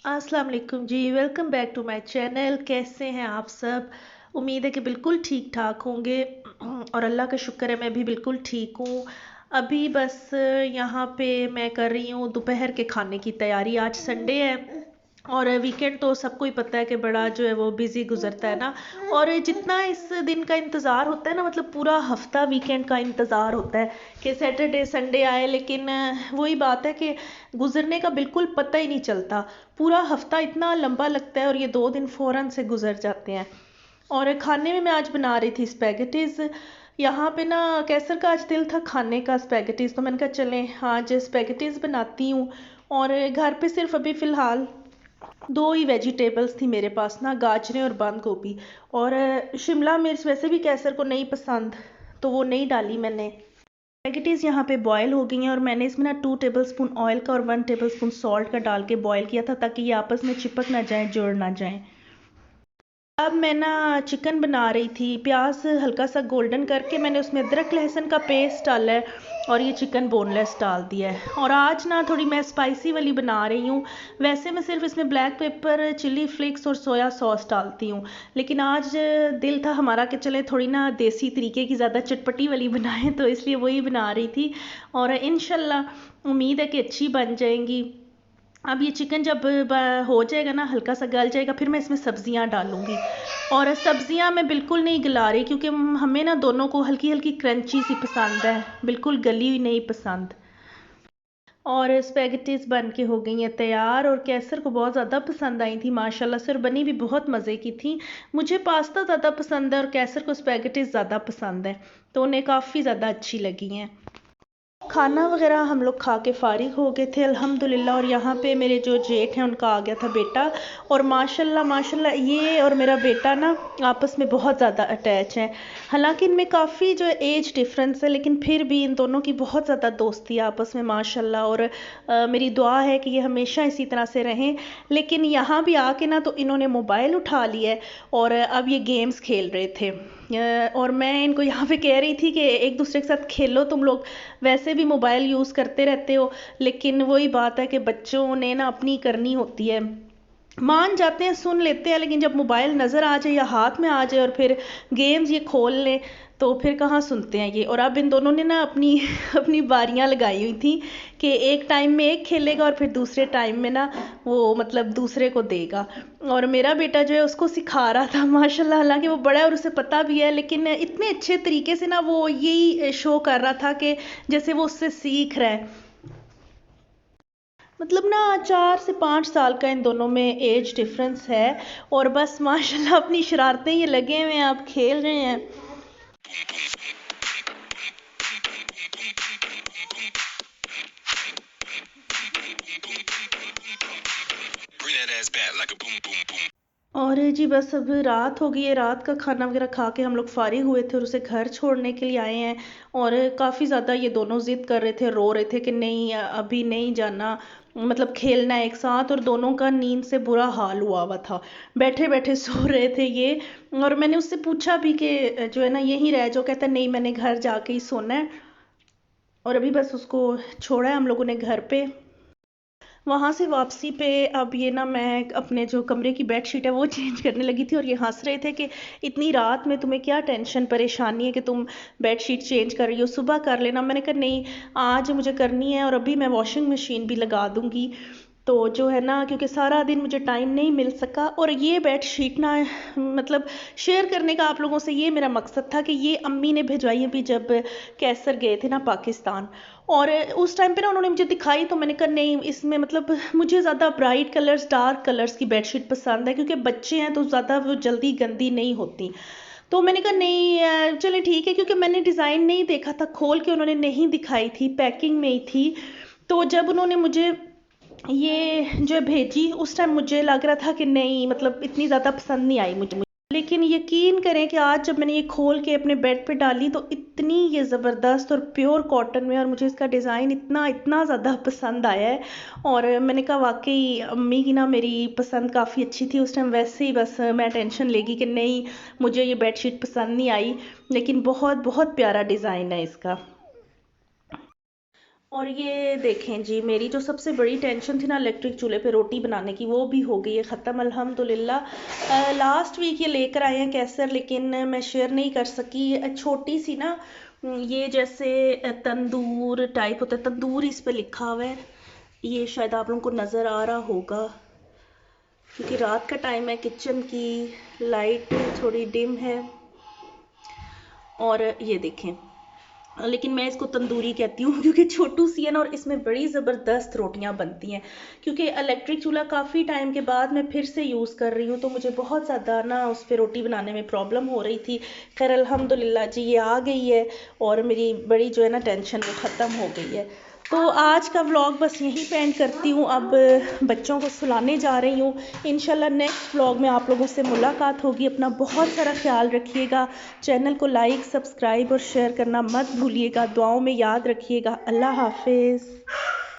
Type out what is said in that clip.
अस्सलाम वालेकुम जी। Welcome back to my channel. कैसे हैं आप सब? उम्मीद है कि बिल्कुल ठीक ठाक होंगे और अल्लाह का शुक्र है मैं भी बिल्कुल ठीक हूँ। अभी बस यहाँ पे मैं कर रही हूँ दोपहर के खाने की तैयारी। आज संडे है और वीकेंड तो सबको ही पता है कि बड़ा जो है वो बिज़ी गुजरता है ना। और जितना इस दिन का इंतज़ार होता है ना, मतलब पूरा हफ्ता वीकेंड का इंतज़ार होता है कि सैटरडे संडे आए, लेकिन वही बात है कि गुजरने का बिल्कुल पता ही नहीं चलता। पूरा हफ्ता इतना लंबा लगता है और ये 2 दिन फ़ौरन से गुजर जाते हैं। और खाने में मैं आज बना रही थी स्पैगेटीज़। यहाँ पे ना कैसर का आज दिल था खाने का स्पैगेटीज़, तो मैंने कहा चलें आज स्पैगेटीज़ बनाती हूँ। और घर पे सिर्फ अभी फ़िलहाल दो ही वेजिटेबल्स थी मेरे पास ना, गाजरें और बंद गोभी। और शिमला मिर्च वैसे भी कैसर को नहीं पसंद, तो वो नहीं डाली मैंने। स्पैगेटीज़ यहाँ पे बॉयल हो गई हैं और मैंने इसमें ना 2 टेबलस्पून ऑयल का और 1 टेबलस्पून सॉल्ट का डाल के बॉयल किया था, ताकि ये आपस में चिपक ना जाए, जुड़ ना जाए। अब मैं ना चिकन बना रही थी। प्याज हल्का सा गोल्डन करके मैंने उसमें अदरक लहसुन का पेस्ट डाला है और ये चिकन बोनलेस डाल दिया है। और आज ना थोड़ी मैं स्पाइसी वाली बना रही हूँ। वैसे मैं सिर्फ इसमें ब्लैक पेपर, चिली फ्लेक्स और सोया सॉस डालती हूँ, लेकिन आज दिल था हमारा कि चले थोड़ी ना देसी तरीके की ज़्यादा चटपटी वाली बनाएं, तो इसलिए वही बना रही थी। और इंशाल्लाह उम्मीद है कि अच्छी बन जाएंगी। अब ये चिकन जब हो जाएगा ना, हल्का सा गल जाएगा, फिर मैं इसमें सब्जियां डालूंगी। और सब्जियां मैं बिल्कुल नहीं गला रही, क्योंकि हमें ना दोनों को हल्की हल्की क्रंची सी पसंद है, बिल्कुल गली हुई नहीं पसंद। और स्पैगेटीज बन के हो गई हैं तैयार और कैसर को बहुत ज़्यादा पसंद आई थी माशाल्लाह से, और बनी भी बहुत मज़े की थी। मुझे पास्ता ज़्यादा पसंद है और कैसर को स्पैगेटीज ज़्यादा पसंद है, तो उन्हें काफ़ी ज़्यादा अच्छी लगी हैं। खाना वगैरह हम लोग खा के फ़ारिग हो गए थे अल्हम्दुलिल्लाह। और यहाँ पे मेरे जो जेठ हैं उनका आ गया था बेटा। और माशाल्लाह माशाल्लाह ये और मेरा बेटा ना आपस में बहुत ज़्यादा अटैच हैं। हालांकि इनमें काफ़ी जो एज डिफरेंस है, लेकिन फिर भी इन दोनों की बहुत ज़्यादा दोस्ती है आपस में माशाल्लाह। और मेरी दुआ है कि ये हमेशा इसी तरह से रहें। लेकिन यहाँ भी आके ना तो इन्होंने मोबाइल उठा लिया है और अब ये गेम्स खेल रहे थे। और मैं इनको यहाँ पे कह रही थी कि एक दूसरे के साथ खेलो तुम लोग, वैसे भी मोबाइल यूज़ करते रहते हो। लेकिन वही बात है कि बच्चों ने ना अपनी करनी होती है, मान जाते हैं, सुन लेते हैं, लेकिन जब मोबाइल नज़र आ जाए या हाथ में आ जाए और फिर गेम्स ये खोल लें, तो फिर कहाँ सुनते हैं ये। और अब इन दोनों ने ना अपनी अपनी बारियां लगाई हुई थी कि एक टाइम में एक खेलेगा और फिर दूसरे टाइम में ना वो मतलब दूसरे को देगा। और मेरा बेटा जो है उसको सिखा रहा था माशाल्लाह, हालांकि वो बड़ा है और उसे पता भी है, लेकिन इतने अच्छे तरीके से ना वो यही शो कर रहा था कि जैसे वो उससे सीख रहा है। मतलब ना 4 से 5 साल का इन दोनों में एज डिफरेंस है। और बस माशाल्लाह अपनी शरारतें ये लगे हुए हैं, आप खेल रहे हैं। और जी बस अब रात हो गई है, रात का खाना वगैरह खा के हम लोग फारिग हुए थे और उसे घर छोड़ने के लिए आए हैं। और काफ़ी ज़्यादा ये दोनों ज़िद कर रहे थे, रो रहे थे कि नहीं अभी नहीं जाना, मतलब खेलना है एक साथ। और दोनों का नींद से बुरा हाल हुआ हुआ था, बैठे बैठे सो रहे थे ये। और मैंने उससे पूछा भी कि जो है ना यहीं रह जाओ, कहता नहीं मैंने घर जाके ही सोना है। और अभी बस उसको छोड़ा है हम लोगों ने घर पे। वहाँ से वापसी पे अब ये ना मैं अपने जो कमरे की बेड शीट है वो चेंज करने लगी थी, और ये हंस रहे थे कि इतनी रात में तुम्हें क्या टेंशन परेशानी है कि तुम बेड शीट चेंज कर रही हो, सुबह कर लेना। मैंने कहा नहीं आज मुझे करनी है, और अभी मैं वॉशिंग मशीन भी लगा दूंगी। तो जो है ना, क्योंकि सारा दिन मुझे टाइम नहीं मिल सका। और ये बेड शीट ना मतलब शेयर करने का आप लोगों से ये मेरा मकसद था कि ये अम्मी ने भिजवाई अभी जब कैसर गए थे ना पाकिस्तान। और उस टाइम पे ना उन्होंने मुझे दिखाई, तो मैंने कहा नहीं इसमें मतलब मुझे ज़्यादा ब्राइट कलर्स डार्क कलर्स की बेडशीट पसंद है, क्योंकि बच्चे हैं तो ज़्यादा वो जल्दी गंदी नहीं होती। तो मैंने कहा नहीं चले ठीक है, क्योंकि मैंने डिज़ाइन नहीं देखा था, खोल के उन्होंने नहीं दिखाई थी, पैकिंग में ही थी। तो जब उन्होंने मुझे ये जो भेजी उस टाइम मुझे लग रहा था कि नहीं मतलब इतनी ज़्यादा पसंद नहीं आई मुझे। लेकिन यकीन करें कि आज जब मैंने ये खोल के अपने बेड पे डाली तो इतनी ये ज़बरदस्त और प्योर कॉटन में, और मुझे इसका डिज़ाइन इतना इतना ज़्यादा पसंद आया है। और मैंने कहा वाकई अम्मी की ना मेरी पसंद काफ़ी अच्छी थी उस टाइम, वैसे ही बस मैं टेंशन लेगी कि नहीं मुझे ये बेडशीट पसंद नहीं आई। लेकिन बहुत बहुत प्यारा डिज़ाइन है इसका। और ये देखें जी, मेरी जो सबसे बड़ी टेंशन थी ना इलेक्ट्रिक चूल्हे पे रोटी बनाने की, वो भी हो गई है ख़त्म अल्हम्दुलिल्लाह। लास्ट वीक ये लेकर आए हैं कैसर, लेकिन मैं शेयर नहीं कर सकी। छोटी सी ना, ये जैसे तंदूर टाइप होता है, तंदूर इस पे लिखा हुआ है, ये शायद आप लोगों को नज़र आ रहा होगा क्योंकि रात का टाइम है, किचन की लाइट थोड़ी डिम है। और ये देखें, लेकिन मैं इसको तंदूरी कहती हूँ क्योंकि छोटू सी है ना, और इसमें बड़ी ज़बरदस्त रोटियां बनती हैं। क्योंकि इलेक्ट्रिक चूल्हा काफ़ी टाइम के बाद मैं फिर से यूज़ कर रही हूँ, तो मुझे बहुत ज़्यादा ना उस पर रोटी बनाने में प्रॉब्लम हो रही थी। खैर अल्हम्दुलिल्लाह जी ये आ गई है, और मेरी बड़ी जो है ना टेंशन वो ख़त्म हो गई है। तो आज का व्लॉग बस यहीं पे एंड करती हूँ। अब बच्चों को सुलाने जा रही हूँ। इंशाल्लाह नेक्स्ट व्लॉग में आप लोगों से मुलाकात होगी। अपना बहुत सारा ख्याल रखिएगा। चैनल को लाइक, सब्सक्राइब और शेयर करना मत भूलिएगा। दुआओं में याद रखिएगा। अल्लाह हाफिज़।